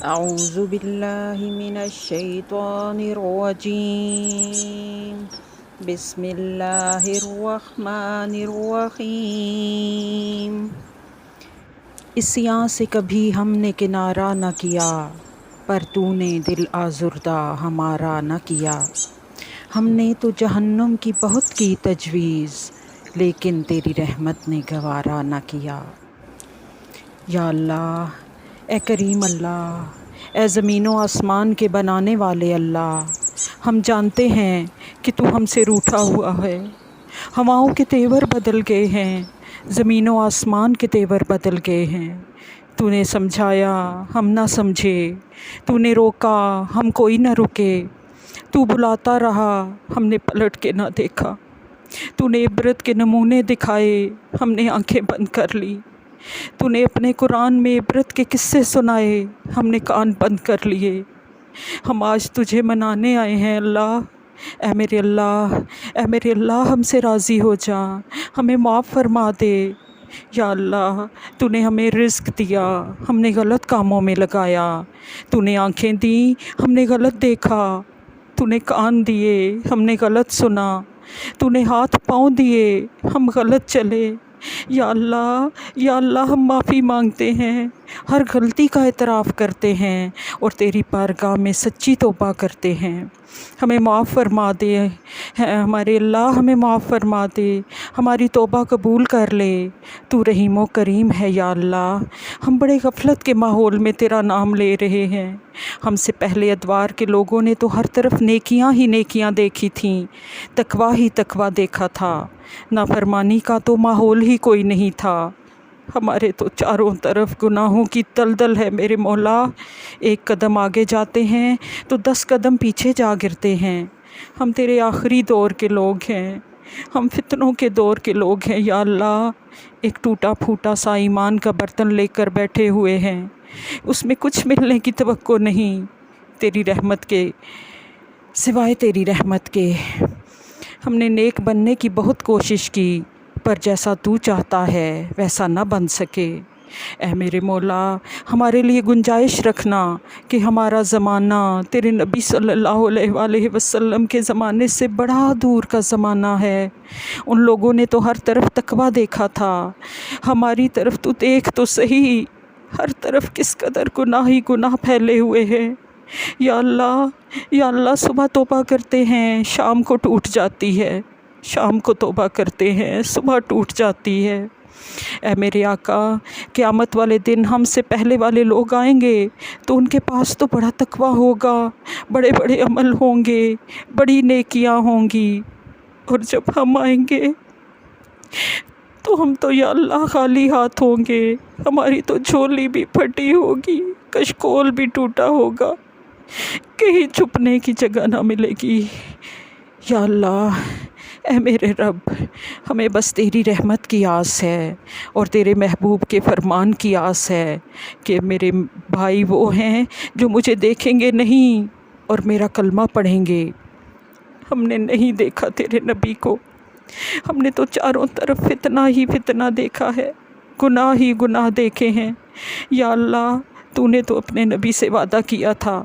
أعوذ بالله من الشيطان الرجيم بسم الله الرحمن الرحیم۔ عصیاں سے کبھی ہم نے کنارہ نہ کیا، پر تو نے دل آزردہ ہمارا نہ کیا۔ ہم نے تو جہنم کی بہت کی تجویز، لیکن تیری رحمت نے گوارا نہ کیا۔ یا اللہ، اے کریم اللہ، اے زمین و آسمان کے بنانے والے اللہ، ہم جانتے ہیں کہ تو ہم سے روٹھا ہوا ہے۔ ہواؤں کے تیور بدل گئے ہیں، زمین و آسمان کے تیور بدل گئے ہیں۔ تو نے سمجھایا ہم نہ سمجھے، تو نے روکا ہم کوئی نہ رکے، تو بلاتا رہا ہم نے پلٹ کے نہ دیکھا، تو نے عبرت کے نمونے دکھائے ہم نے آنکھیں بند کر لی، تو نے اپنے قرآن میں عبرت کے قصے سنائے ہم نے کان بند کر لیے۔ ہم آج تجھے منانے آئے ہیں اللہ۔ اے میرے اللہ، اے میرے اللہ، ہم سے راضی ہو جا، ہمیں معاف فرما دے۔ یا اللہ، تو نے ہمیں رزق دیا، ہم نے غلط کاموں میں لگایا، تو نے آنکھیں دیں ہم نے غلط دیکھا، تو نے کان دیے ہم نے غلط سنا، تو نے ہاتھ پاؤں دیے ہم غلط چلے۔ یا اللہ، یا اللہ، ہم معافی مانگتے ہیں، ہر غلطی کا اعتراف کرتے ہیں اور تیری بارگاہ میں سچی توبہ کرتے ہیں۔ ہمیں معاف فرما دے ہمارے اللہ، ہمیں معاف فرما دے، ہماری توبہ قبول کر لے۔ تو رحیم و کریم ہے یا اللہ۔ ہم بڑے غفلت کے ماحول میں تیرا نام لے رہے ہیں۔ ہم سے پہلے ادوار کے لوگوں نے تو ہر طرف نیکیاں ہی نیکیاں دیکھی تھیں، تقویٰ ہی تقویٰ دیکھا تھا، نافرمانی کا تو ماحول ہی کوئی نہیں تھا۔ ہمارے تو چاروں طرف گناہوں کی دلدل ہے میرے مولا، ایک قدم آگے جاتے ہیں تو 10 قدم پیچھے جا گرتے ہیں۔ ہم تیرے آخری دور کے لوگ ہیں، ہم فتنوں کے دور کے لوگ ہیں یا اللہ۔ ایک ٹوٹا پھوٹا سا ایمان کا برتن لے کر بیٹھے ہوئے ہیں، اس میں کچھ ملنے کی توقع نہیں تیری رحمت کے سوائے تیری رحمت کے۔ ہم نے نیک بننے کی بہت کوشش کی، پر جیسا تو چاہتا ہے ویسا نہ بن سکے۔ اے میرے مولا، ہمارے لیے گنجائش رکھنا کہ ہمارا زمانہ تیرے نبی صلی اللہ علیہ وآلہ وسلم کے زمانے سے بڑا دور کا زمانہ ہے۔ ان لوگوں نے تو ہر طرف تقویٰ دیکھا تھا، ہماری طرف تو دیکھ تو صحیح، ہر طرف کس قدر گناہ ہی گناہ پھیلے ہوئے ہیں۔ یا اللہ، یا اللہ، صبح توبہ کرتے ہیں شام کو ٹوٹ جاتی ہے، شام کو توبہ کرتے ہیں صبح ٹوٹ جاتی ہے۔ اے میرے آقا، قیامت والے دن ہم سے پہلے والے لوگ آئیں گے تو ان کے پاس تو بڑا تقویٰ ہوگا، بڑے بڑے عمل ہوں گے، بڑی نیکیاں ہوں گی، اور جب ہم آئیں گے تو ہم تو یا اللہ خالی ہاتھ ہوں گے، ہماری تو جھولی بھی پھٹی ہوگی، کشکول بھی ٹوٹا ہوگا، کہیں چھپنے کی جگہ نہ ملے گی۔ یا اللہ، اے میرے رب، ہمیں بس تیری رحمت کی آس ہے اور تیرے محبوب کے فرمان کی آس ہے کہ میرے بھائی وہ ہیں جو مجھے دیکھیں گے نہیں اور میرا کلمہ پڑھیں گے۔ ہم نے نہیں دیکھا تیرے نبی کو، ہم نے تو چاروں طرف فتنہ ہی فتنہ دیکھا ہے، گناہ ہی گناہ دیکھے ہیں۔ یا اللہ، تو نے تو اپنے نبی سے وعدہ کیا تھا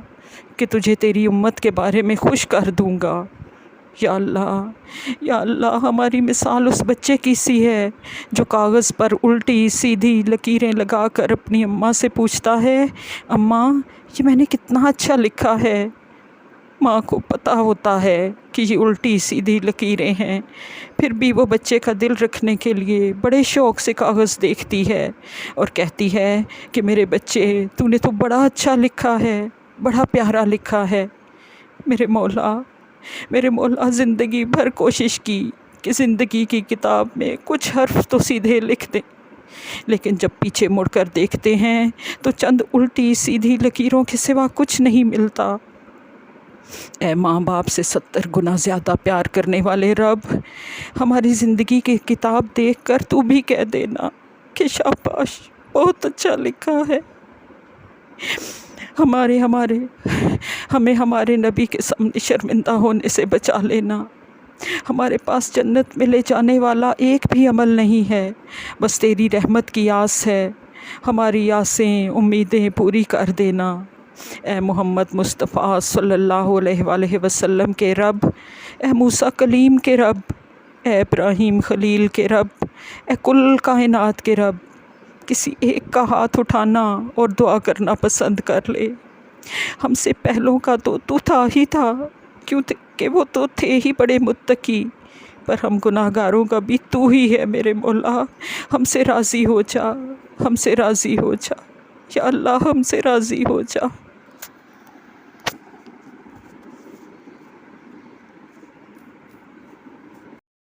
کہ تجھے تیری امت کے بارے میں خوش کر دوں گا۔ یا اللہ، یا اللہ، ہماری مثال اس بچے کی سی ہے جو کاغذ پر الٹی سیدھی لکیریں لگا کر اپنی اماں سے پوچھتا ہے، اماں یہ میں نے کتنا اچھا لکھا ہے۔ ماں کو پتہ ہوتا ہے کہ یہ الٹی سیدھی لکیریں ہیں، پھر بھی وہ بچے کا دل رکھنے کے لیے بڑے شوق سے کاغذ دیکھتی ہے اور کہتی ہے کہ میرے بچے، تو نے تو بڑا اچھا لکھا ہے، بڑا پیارا لکھا ہے۔ میرے مولا، میرے مولا، زندگی بھر کوشش کی کہ زندگی کی کتاب میں کچھ حرف تو سیدھے لکھ دیں، لیکن جب پیچھے مڑ کر دیکھتے ہیں تو چند الٹی سیدھی لکیروں کے سوا کچھ نہیں ملتا۔ اے ماں باپ سے 70 گنا زیادہ پیار کرنے والے رب، ہماری زندگی کی کتاب دیکھ کر تو بھی کہہ دینا کہ شاباش، بہت اچھا لکھا ہے۔ ہمیں ہمارے نبی کے سامنے شرمندہ ہونے سے بچا لینا۔ ہمارے پاس جنت میں لے جانے والا ایک بھی عمل نہیں ہے، بس تیری رحمت کی آس ہے۔ ہماری آسیں امیدیں پوری کر دینا۔ اے محمد مصطفیٰ صلی اللہ علیہ وآلہ وسلم کے رب، اے موسیٰ کلیم کے رب، اے ابراہیم خلیل کے رب، اے کل کائنات کے رب، کسی ایک کا ہاتھ اٹھانا اور دعا کرنا پسند کر لے۔ ہم سے پہلوں کا تو تھا ہی تھا، کیونکہ وہ تو تھے ہی بڑے متقی، پر ہم گناہ گاروں کا بھی تو ہی ہے میرے مولا۔ ہم سے راضی ہو جا، ہم سے راضی ہو جا، یا اللہ ہم سے راضی ہو جا۔